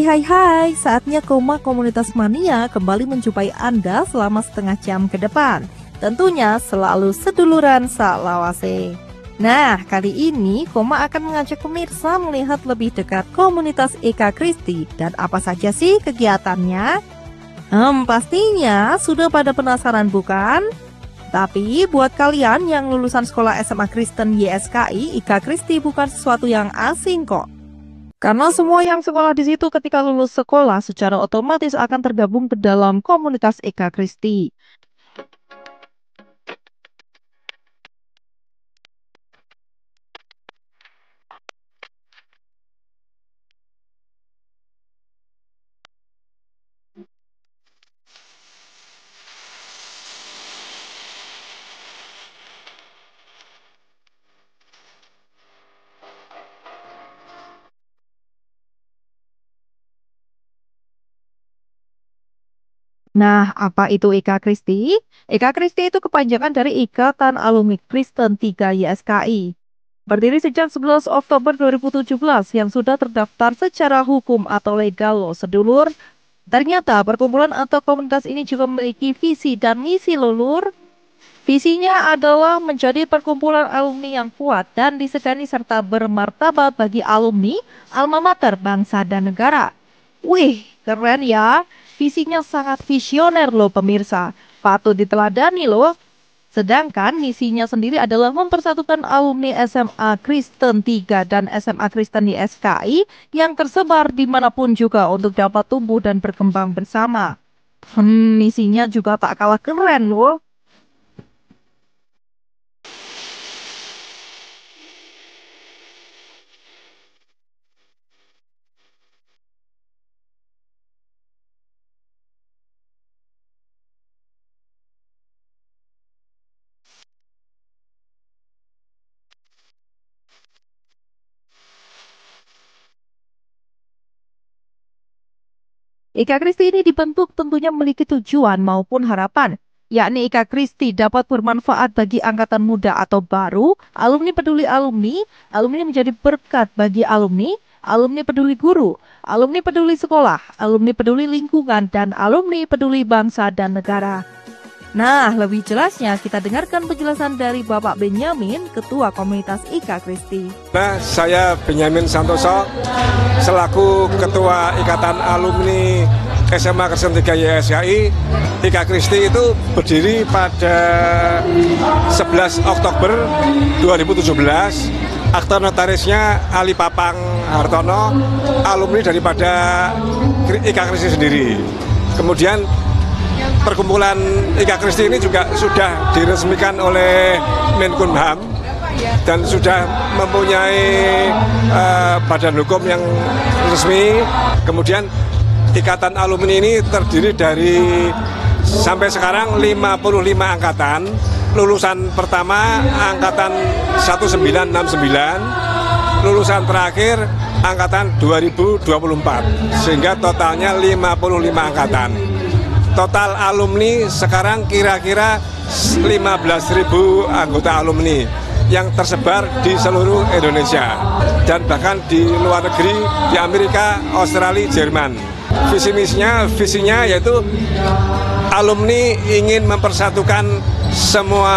Hai, saatnya Koma Komunitas Mania kembali menjumpai Anda selama setengah jam ke depan. Tentunya selalu seduluran salawase. Nah, kali ini Koma akan mengajak pemirsa melihat lebih dekat komunitas Eka Kristi dan apa saja sih kegiatannya? Pastinya sudah pada penasaran bukan? Tapi buat kalian yang lulusan sekolah SMA Kristen YSKI, Eka Kristi bukan sesuatu yang asing kok. Karena semua yang sekolah di situ ketika lulus sekolah secara otomatis akan tergabung ke dalam komunitas Eka Kristi. Nah, apa itu Eka Kristi? Eka Kristi itu kepanjangan dari Ikatan Alumni Kristen 3 YSKI. Berdiri sejak 11 Oktober 2017 yang sudah terdaftar secara hukum atau legal loh sedulur. Ternyata perkumpulan atau komunitas ini juga memiliki visi dan misi lulur. Visinya adalah menjadi perkumpulan alumni yang kuat dan disegani serta bermartabat bagi alumni, alma mater, bangsa dan negara. Wih, keren ya. Visinya sangat visioner loh pemirsa. Patut diteladani loh. Sedangkan misinya sendiri adalah mempersatukan alumni SMA Kristen 3 dan SMA Kristen di SKI yang tersebar dimanapun juga untuk dapat tumbuh dan berkembang bersama. Misinya juga tak kalah keren loh. Eka Kristi ini dibentuk tentunya memiliki tujuan maupun harapan, yakni Eka Kristi dapat bermanfaat bagi angkatan muda atau baru, alumni peduli alumni, alumni menjadi berkat bagi alumni, alumni peduli guru, alumni peduli sekolah, alumni peduli lingkungan, dan alumni peduli bangsa dan negara. Nah, lebih jelasnya kita dengarkan penjelasan dari Bapak Benyamin, Ketua Komunitas Eka Kristi. Nah, saya Benyamin Santoso, selaku Ketua Ikatan Alumni SMA Kristen 3 YSKI. Eka Kristi itu berdiri pada 11 Oktober 2017. Akta notarisnya Ali Papang Hartono, alumni daripada Eka Kristi sendiri. Kemudian perkumpulan Eka Kristi ini juga sudah diresmikan oleh Menkumham dan sudah mempunyai badan hukum yang resmi. Kemudian Ikatan Alumni ini terdiri dari sampai sekarang 55 angkatan. Lulusan pertama angkatan 1969, lulusan terakhir angkatan 2024, sehingga totalnya 55 angkatan. Total alumni sekarang kira-kira 15.000 anggota alumni yang tersebar di seluruh Indonesia dan bahkan di luar negeri, di Amerika, Australia, Jerman. Visinya yaitu alumni ingin mempersatukan semua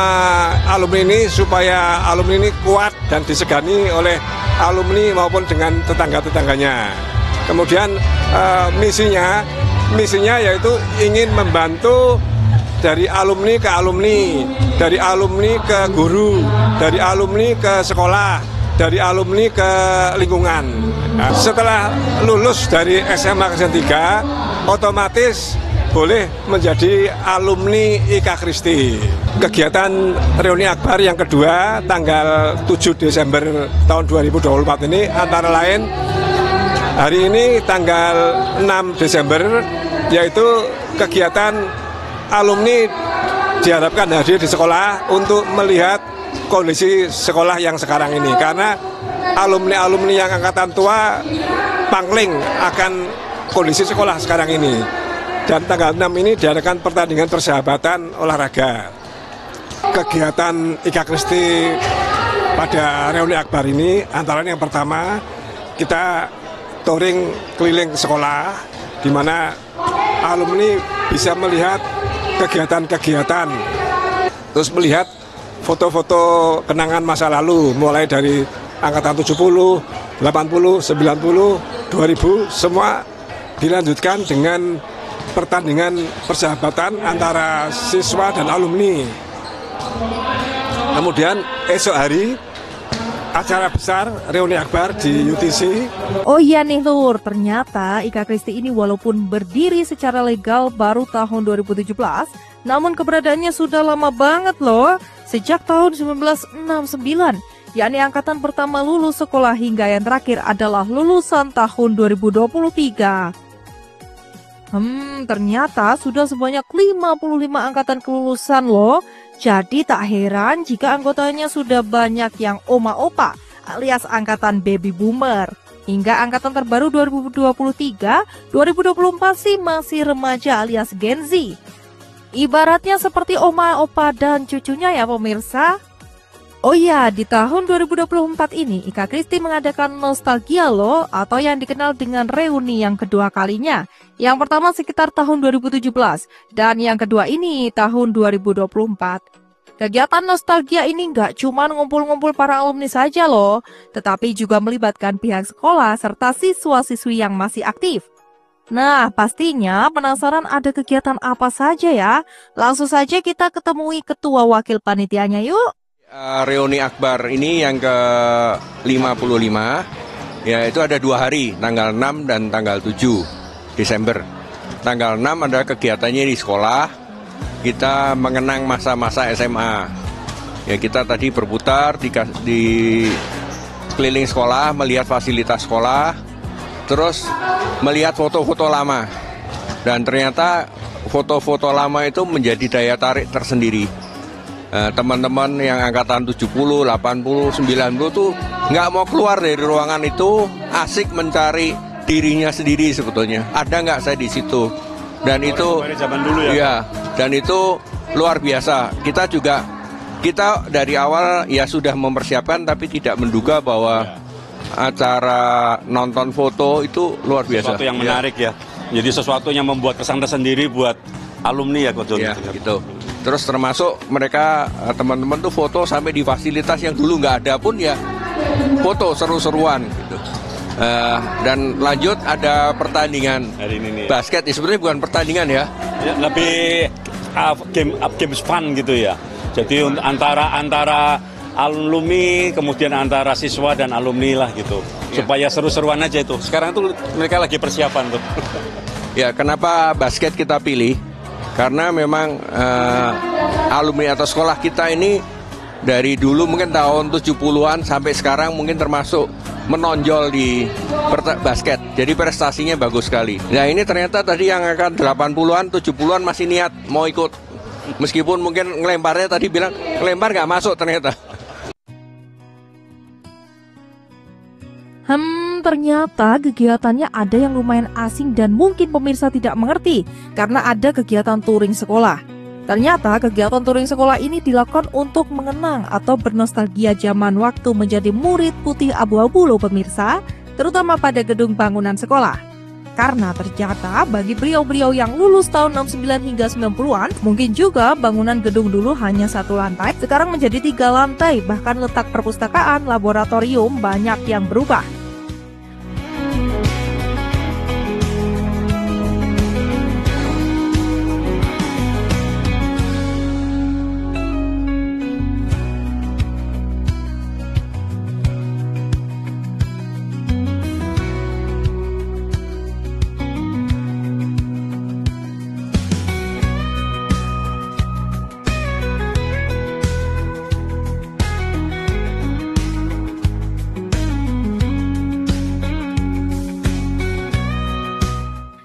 alumni ini supaya alumni ini kuat dan disegani oleh alumni maupun dengan tetangga-tetangganya. Kemudian misinya yaitu ingin membantu dari alumni ke alumni, dari alumni ke guru, dari alumni ke sekolah, dari alumni ke lingkungan. Nah, setelah lulus dari SMA Kristen 3, otomatis boleh menjadi alumni Eka Kristi. Kegiatan reuni akbar yang kedua tanggal 7 Desember tahun 2024 ini antara lain hari ini tanggal 6 Desember, yaitu kegiatan alumni diharapkan hadir di sekolah untuk melihat kondisi sekolah yang sekarang ini. Karena alumni-alumni yang angkatan tua pangling akan kondisi sekolah sekarang ini. Dan tanggal 6 ini diadakan pertandingan persahabatan olahraga. Kegiatan Eka Kristi pada reuni akbar ini antara yang pertama kita touring keliling sekolah, di mana alumni bisa melihat kegiatan-kegiatan, terus melihat foto-foto kenangan masa lalu, mulai dari angkatan 70, 80, 90, 2000, semua dilanjutkan dengan pertandingan persahabatan antara siswa dan alumni. Kemudian esok hari acara besar reuni akbar di UTC. Oh iya nih Lur, ternyata Ika Kristi ini walaupun berdiri secara legal baru tahun 2017, namun keberadaannya sudah lama banget loh, sejak tahun 1969, yakni angkatan pertama lulus sekolah hingga yang terakhir adalah lulusan tahun 2023. Ternyata sudah sebanyak 55 angkatan kelulusan loh. Jadi tak heran jika anggotanya sudah banyak yang oma-opa alias angkatan baby boomer. Hingga angkatan terbaru 2023, 2024 sih masih remaja alias Gen Z. Ibaratnya seperti oma-opa dan cucunya ya pemirsa. Oh iya, di tahun 2024 ini Ika Kristi mengadakan nostalgia loh, atau yang dikenal dengan reuni yang kedua kalinya. Yang pertama sekitar tahun 2017 dan yang kedua ini tahun 2024. Kegiatan nostalgia ini nggak cuma ngumpul-ngumpul para alumni saja loh, tetapi juga melibatkan pihak sekolah serta siswa-siswi yang masih aktif. Nah, pastinya penasaran ada kegiatan apa saja ya? Langsung saja kita ketemui ketua wakil panitianya yuk. Reuni Akbar ini yang ke-55, ya itu ada 2 hari, tanggal 6 dan tanggal 7 Desember. Tanggal 6 ada kegiatannya di sekolah, kita mengenang masa-masa SMA. Ya kita tadi berputar di keliling sekolah, melihat fasilitas sekolah, terus melihat foto-foto lama. Dan ternyata foto-foto lama itu menjadi daya tarik tersendiri. Teman-teman yang angkatan 70, 80, 90 tuh nggak mau keluar dari ruangan itu, asik mencari dirinya sendiri sebetulnya. Ada nggak saya di situ? Dan itu zaman dulu ya. Iya, dan itu luar biasa. Kita dari awal ya sudah mempersiapkan, tapi tidak menduga bahwa acara nonton foto itu luar biasa. Sesuatu yang menarik ya. Jadi sesuatu yang membuat kesan tersendiri buat alumni ya Coach Joni. Ya, gitu. Terus termasuk mereka teman-teman tuh foto sampai di fasilitas yang dulu nggak ada pun ya foto seru-seruan gitu. Dan lanjut ada pertandingan hari ini basket. Sebenarnya bukan pertandingan ya, lebih games fun gitu ya. Jadi antara alumni kemudian antara siswa dan alumni lah gitu. Supaya seru-seruan aja itu. Sekarang tuh mereka lagi persiapan tuh. Ya, kenapa basket kita pilih? Karena memang alumni atau sekolah kita ini dari dulu mungkin tahun 70-an sampai sekarang mungkin termasuk menonjol di basket. Jadi prestasinya bagus sekali. Nah ini ternyata tadi yang akan 80-an, 70-an masih niat mau ikut. Meskipun mungkin ngelemparnya tadi bilang ngelempar nggak masuk ternyata. Ternyata kegiatannya ada yang lumayan asing dan mungkin pemirsa tidak mengerti karena ada kegiatan touring sekolah. Ternyata kegiatan touring sekolah ini dilakukan untuk mengenang atau bernostalgia zaman waktu menjadi murid putih abu-abu loh pemirsa, terutama pada gedung bangunan sekolah. Karena ternyata bagi beliau-beliau yang lulus tahun 69 hingga 90-an, mungkin juga bangunan gedung dulu hanya 1 lantai, sekarang menjadi 3 lantai, bahkan letak perpustakaan, laboratorium banyak yang berubah.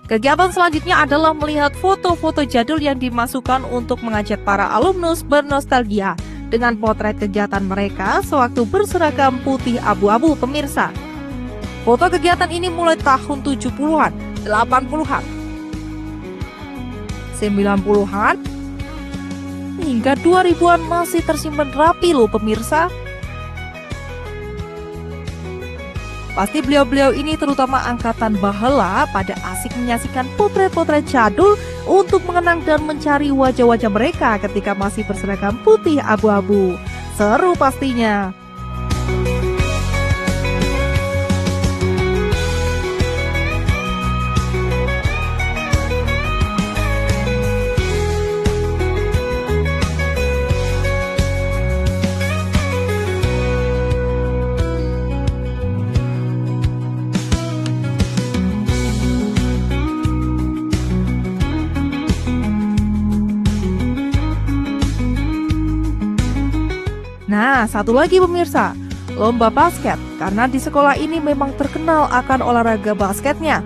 Kegiatan selanjutnya adalah melihat foto-foto jadul yang dimasukkan untuk mengajak para alumnus bernostalgia dengan potret kegiatan mereka sewaktu berseragam putih abu-abu pemirsa. Foto kegiatan ini mulai tahun 70-an, 80-an, 90-an, hingga 2000-an masih tersimpan rapi loh pemirsa. Pasti beliau-beliau ini terutama angkatan baheula pada asik menyaksikan potret-potret jadul untuk mengenang dan mencari wajah-wajah mereka ketika masih berseragam putih abu-abu. Seru pastinya. Nah, satu lagi pemirsa, lomba basket, karena di sekolah ini memang terkenal akan olahraga basketnya.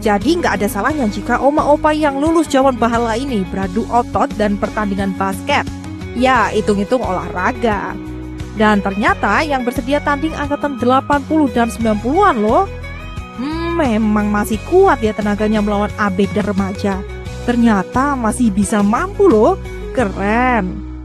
Jadi nggak ada salahnya jika oma-opa yang lulus zaman bahala ini beradu otot dan pertandingan basket. Ya, hitung-hitung olahraga. Dan ternyata yang bersedia tanding angkatan 80 dan 90-an loh. Memang masih kuat ya tenaganya melawan ABG dan remaja. Ternyata masih bisa mampu loh, keren.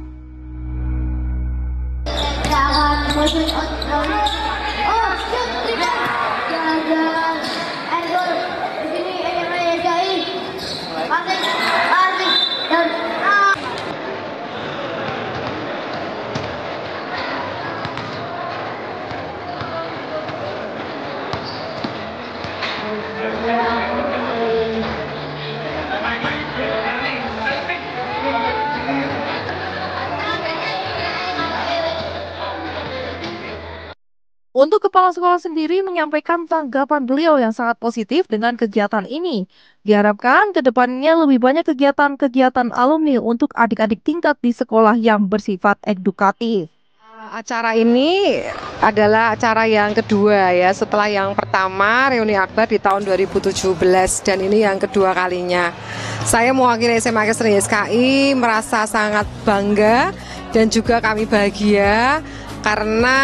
Untuk kepala sekolah sendiri menyampaikan tanggapan beliau yang sangat positif dengan kegiatan ini. Diharapkan ke depannya lebih banyak kegiatan-kegiatan alumni untuk adik-adik tingkat di sekolah yang bersifat edukatif. Acara ini adalah acara yang kedua ya, setelah yang pertama reuni akbar di tahun 2017 dan ini yang kedua kalinya. Saya mewakili SMA Kristen YSKI merasa sangat bangga dan juga kami bahagia karena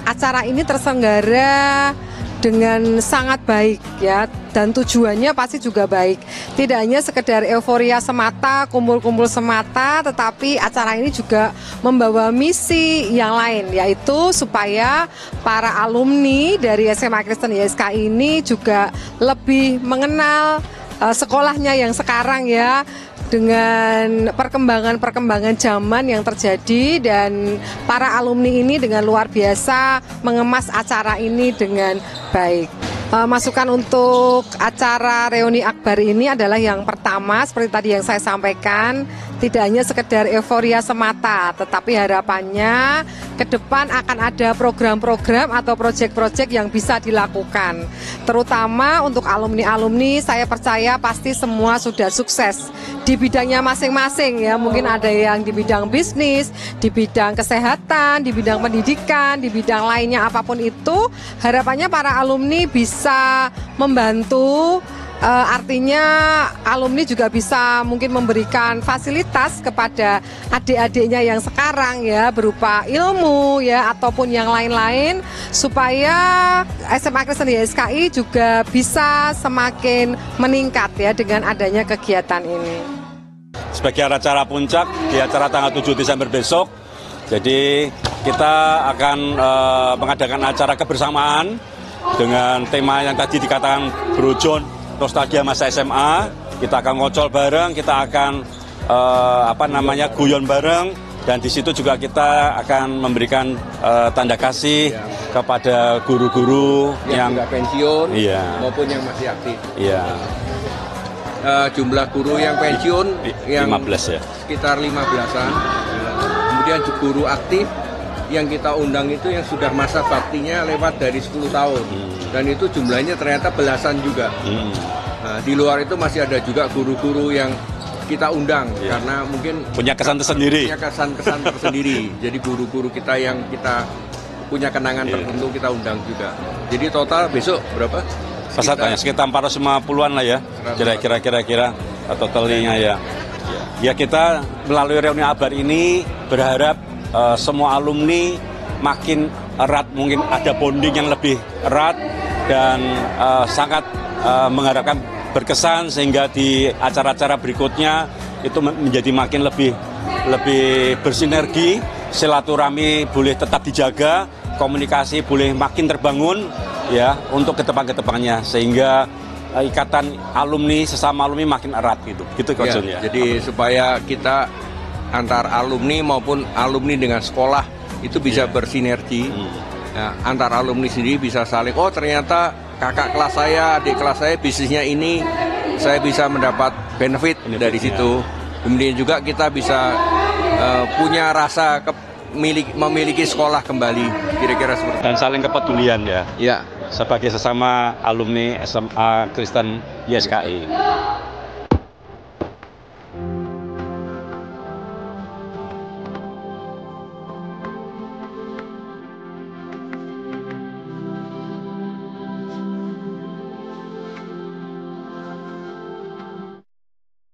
acara ini terselenggara dengan sangat baik ya, dan tujuannya pasti juga baik. Tidak hanya sekedar euforia semata, kumpul-kumpul semata, tetapi acara ini juga membawa misi yang lain, yaitu supaya para alumni dari SMA Kristen YSKI ini juga lebih mengenal sekolahnya yang sekarang ya, dengan perkembangan zaman yang terjadi, dan para alumni ini dengan luar biasa mengemas acara ini dengan baik. Masukan untuk acara reuni akbar ini adalah yang pertama, seperti tadi yang saya sampaikan, tidak hanya sekedar euforia semata, tetapi harapannya ke depan akan ada program-program atau proyek-proyek yang bisa dilakukan. Terutama untuk alumni-alumni, saya percaya pasti semua sudah sukses di bidangnya masing-masing ya. Mungkin ada yang di bidang bisnis, di bidang kesehatan, di bidang pendidikan, di bidang lainnya apapun itu. Harapannya para alumni bisa membantu. Artinya alumni juga bisa mungkin memberikan fasilitas kepada adik-adiknya yang sekarang ya, berupa ilmu ya ataupun yang lain-lain, supaya SMA Kristen YSKI juga bisa semakin meningkat ya dengan adanya kegiatan ini. Sebagai acara puncak di acara tanggal 7 Desember besok, jadi kita akan mengadakan acara kebersamaan dengan tema yang tadi dikatakan Bro John, nostalgia masa SMA. Kita akan ngocol bareng, kita akan guyon bareng, dan di situ juga kita akan memberikan tanda kasih kepada guru-guru yang pensiun maupun yang masih aktif. Iya. Jumlah guru yang pensiun yang 15 ya. Sekitar 15-an. Kemudian guru aktif yang kita undang itu yang sudah masa baktinya lewat dari 10 tahun. Dan itu jumlahnya ternyata belasan juga. Nah, di luar itu masih ada juga guru-guru yang kita undang karena mungkin punya kesan tersendiri. Punya kesan-kesan tersendiri. Jadi guru-guru kita yang kita punya kenangan tertentu kita undang juga. Jadi total besok berapa? Pesertanya sekitar 450-an lah ya. Kira-kira totalnya ya. Ya, kita melalui reuni akbar ini berharap semua alumni makin erat, mungkin ada bonding yang lebih erat, dan sangat mengharapkan berkesan sehingga di acara-acara berikutnya itu menjadi makin lebih bersinergi, silaturahmi boleh tetap dijaga, komunikasi boleh makin terbangun, ya untuk kedepannya sehingga ikatan alumni sesama alumni makin erat gitu Coach Jun ya. Jadi supaya kita antar alumni maupun alumni dengan sekolah itu bisa bersinergi. Nah, antar alumni sendiri bisa saling, oh ternyata kakak kelas saya, adik kelas saya bisnisnya ini, saya bisa mendapat benefit dari situ. Kemudian juga kita bisa punya rasa memiliki sekolah kembali, kira-kira seperti itu. Dan saling kepedulian ya. Ya. Sebagai sesama alumni SMA Kristen YSKI.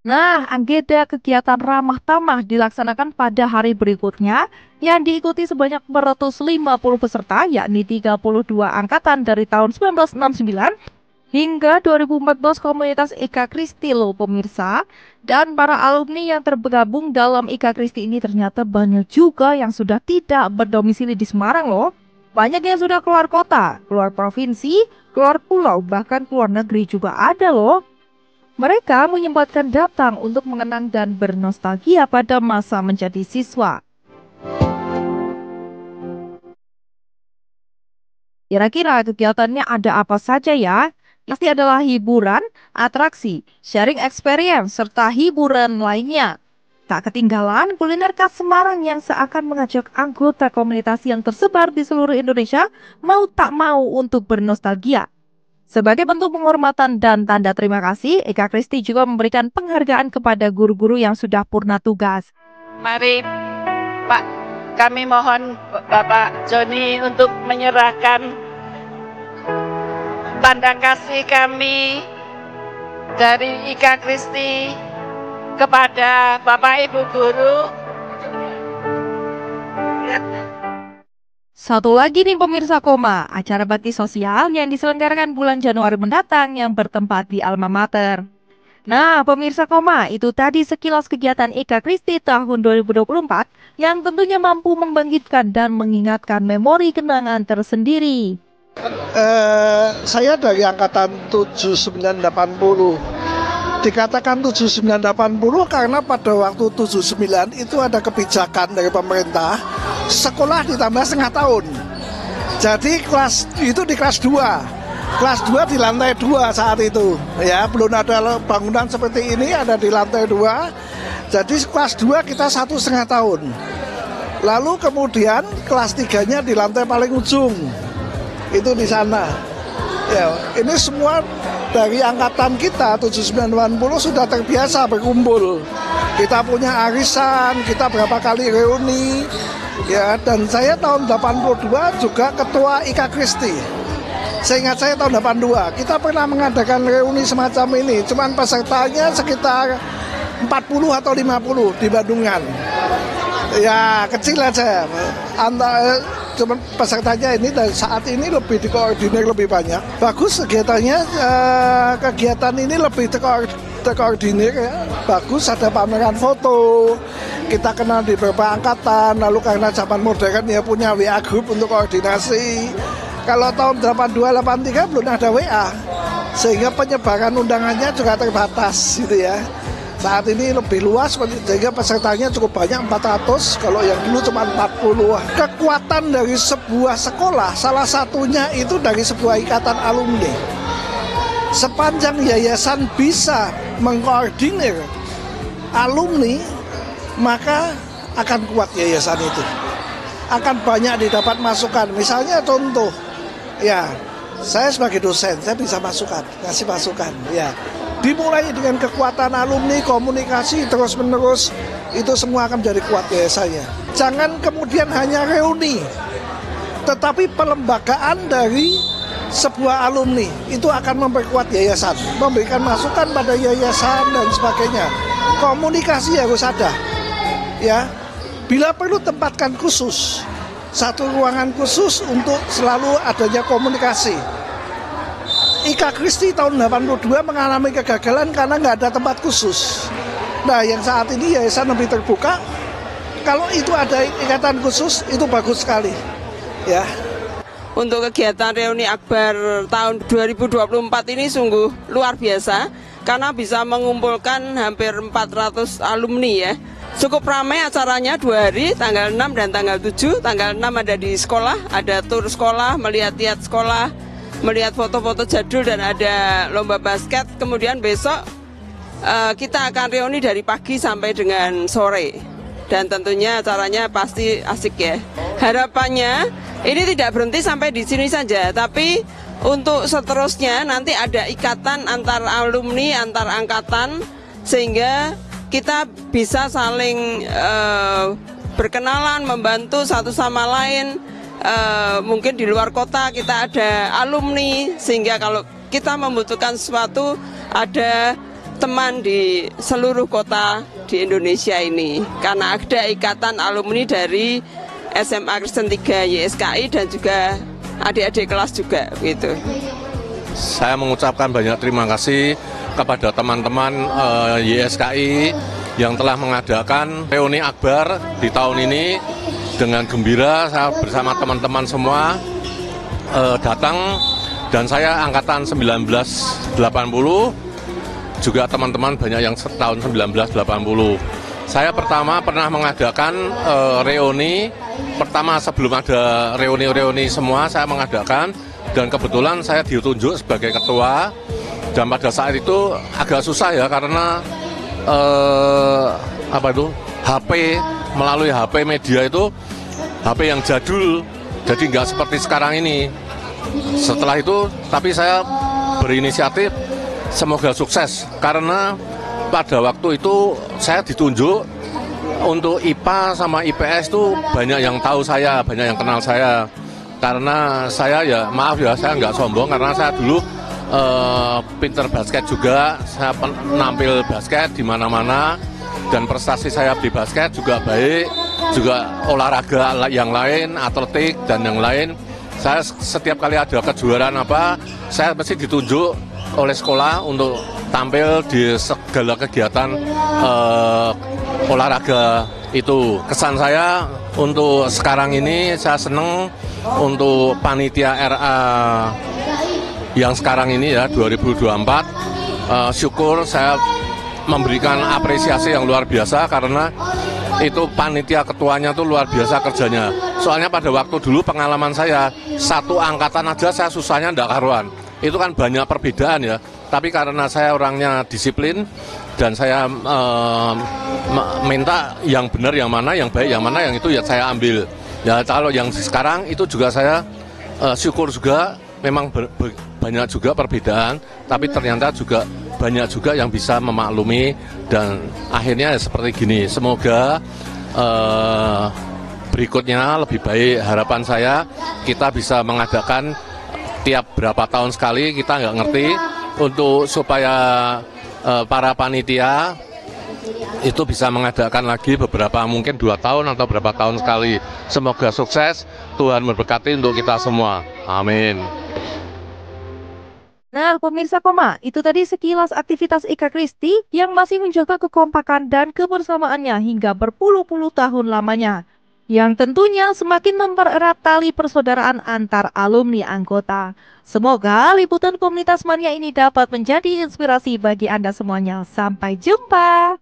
Nah, agenda kegiatan ramah tamah dilaksanakan pada hari berikutnya yang diikuti sebanyak 450 peserta, yakni 32 angkatan dari tahun 1969 hingga 2014 komunitas Ika Kristi loh pemirsa. Dan para alumni yang tergabung dalam Ika Kristi ini ternyata banyak juga yang sudah tidak berdomisili di Semarang loh. Banyak yang sudah keluar kota, keluar provinsi, keluar pulau, bahkan keluar negeri juga ada loh. Mereka menyempatkan datang untuk mengenang dan bernostalgia pada masa menjadi siswa. Kira-kira kegiatannya ada apa saja ya? Pasti adalah hiburan, atraksi, sharing experience, serta hiburan lainnya. Tak ketinggalan kuliner khas Semarang yang seakan mengajak anggota komunitas yang tersebar di seluruh Indonesia mau tak mau untuk bernostalgia. Sebagai bentuk penghormatan dan tanda terima kasih, Ika Kristi juga memberikan penghargaan kepada guru-guru yang sudah purna tugas. Mari Pak, kami mohon Bapak Joni untuk menyerahkan tanda kasih kami dari Ika Kristi kepada Bapak Ibu Guru. Satu lagi nih pemirsa Koma, acara bakti sosial yang diselenggarakan bulan Januari mendatang yang bertempat di Alma Mater. Nah pemirsa Koma, itu tadi sekilas kegiatan Ika Kristi tahun 2024 yang tentunya mampu membangkitkan dan mengingatkan memori kenangan tersendiri. Saya dari angkatan 7980. Dikatakan 7980 karena pada waktu 79 itu ada kebijakan dari pemerintah sekolah ditambah setengah tahun. Jadi kelas itu di kelas 2. Kelas 2 di lantai 2 saat itu. Ya, belum ada bangunan seperti ini, ada di lantai 2. Jadi kelas 2 kita 1,5 tahun. Lalu kemudian kelas 3-nya di lantai paling ujung. Itu di sana. Ya, ini semua dari angkatan kita 7980 sudah terbiasa berkumpul. Kita punya arisan, kita berapa kali reuni. Ya, dan saya tahun 82 juga ketua Ika Kristi. Seingat saya tahun 82 kita pernah mengadakan reuni semacam ini. Cuman pesertanya sekitar 40 atau 50 di Bandungan. Ya, kecil aja. Cuman pesertanya ini dari saat ini lebih dikoordinir lebih banyak. Bagus kegiatannya, kegiatan ini lebih terkoordinir ya. Bagus, ada pameran foto. Kita kenal di beberapa angkatan, lalu karena zaman modern ya punya WA group untuk koordinasi. Kalau tahun 82-83 belum ada WA, sehingga penyebaran undangannya juga terbatas gitu ya. Saat ini lebih luas, sehingga pesertanya cukup banyak, 400, kalau yang dulu cuma 40. Kekuatan dari sebuah sekolah, salah satunya itu dari sebuah ikatan alumni. Sepanjang yayasan bisa mengkoordinir alumni, maka akan kuat yayasan itu. Akan banyak didapat masukan. Misalnya contoh, ya saya sebagai dosen, saya bisa ngasih masukan, ya. Dimulai dengan kekuatan alumni, komunikasi terus-menerus, itu semua akan menjadi kuat yayasannya. Jangan kemudian hanya reuni, tetapi pelembagaan dari sebuah alumni itu akan memperkuat yayasan, memberikan masukan pada yayasan dan sebagainya. Komunikasi harus ada, ya. Bila perlu tempatkan khusus, satu ruangan khusus untuk selalu adanya komunikasi. Ika Kristi tahun 82 mengalami kegagalan karena nggak ada tempat khusus. Nah, yang saat ini yayasan lebih terbuka. Kalau itu ada ikatan khusus, itu bagus sekali. Ya. untuk kegiatan reuni akbar tahun 2024 ini sungguh luar biasa karena bisa mengumpulkan hampir 400 alumni ya. Cukup ramai acaranya 2 hari, tanggal 6 dan tanggal 7. Tanggal 6 ada di sekolah, ada tur sekolah, melihat-lihat sekolah, melihat foto-foto jadul dan ada lomba basket. Kemudian besok kita akan reuni dari pagi sampai dengan sore. Dan tentunya acaranya pasti asik ya. Harapannya ini tidak berhenti sampai di sini saja, tapi untuk seterusnya nanti ada ikatan antar alumni, antar angkatan, sehingga kita bisa saling berkenalan, membantu satu sama lain. Mungkin di luar kota kita ada alumni, sehingga kalau kita membutuhkan sesuatu ada teman di seluruh kota di Indonesia ini. Karena ada ikatan alumni dari SMA Kristen 3 YSKI dan juga adik-adik kelas juga gitu. Saya mengucapkan banyak terima kasih kepada teman-teman YSKI yang telah mengadakan reuni akbar di tahun ini dengan gembira. Saya bersama teman-teman semua datang, dan saya angkatan 1980, juga teman-teman banyak yang tahun 1980. Saya pertama pernah mengadakan reuni, pertama sebelum ada reuni-reuni semua saya mengadakan, dan kebetulan saya ditunjuk sebagai ketua. Dan pada saat itu agak susah ya, karena HP, melalui HP media itu HP yang jadul, jadi nggak seperti sekarang ini. Setelah itu, tapi saya berinisiatif, semoga sukses, karena pada waktu itu saya ditunjuk untuk IPA sama IPS itu banyak yang tahu saya, banyak yang kenal saya. Karena saya ya, maaf ya, saya nggak sombong, karena saya dulu pinter basket juga, saya nampil basket di mana-mana, dan prestasi saya di basket juga baik, juga olahraga yang lain, atletik dan yang lain. Saya setiap kali ada kejuaraan apa, saya pasti ditunjuk oleh sekolah untuk tampil di segala kegiatan olahraga itu. Kesan saya untuk sekarang ini, saya senang untuk panitia RA yang sekarang ini ya 2024, syukur saya memberikan apresiasi yang luar biasa, karena itu panitia ketuanya tuh luar biasa kerjanya. Soalnya pada waktu dulu pengalaman saya, satu angkatan aja saya susahnya ndak karuan. Itu kan banyak perbedaan ya, tapi karena saya orangnya disiplin dan saya minta yang benar yang mana, yang baik yang mana, yang itu ya saya ambil. Ya kalau yang sekarang itu juga saya syukur juga, memang banyak juga perbedaan, tapi ternyata juga banyak juga yang bisa memaklumi, dan akhirnya ya seperti gini. Semoga berikutnya lebih baik. Harapan saya kita bisa mengadakan tiap berapa tahun sekali, kita nggak ngerti, untuk supaya para panitia itu bisa mengadakan lagi beberapa, mungkin 2 tahun atau berapa tahun sekali. Semoga sukses, Tuhan memberkati untuk kita semua. Amin. Nah, pemirsa Koma, itu tadi sekilas aktivitas Ika Kristi yang masih menjaga kekompakan dan kebersamaannya hingga berpuluh-puluh tahun lamanya, yang tentunya semakin mempererat tali persaudaraan antar alumni anggota. Semoga liputan komunitas mania ini dapat menjadi inspirasi bagi Anda semuanya. Sampai jumpa.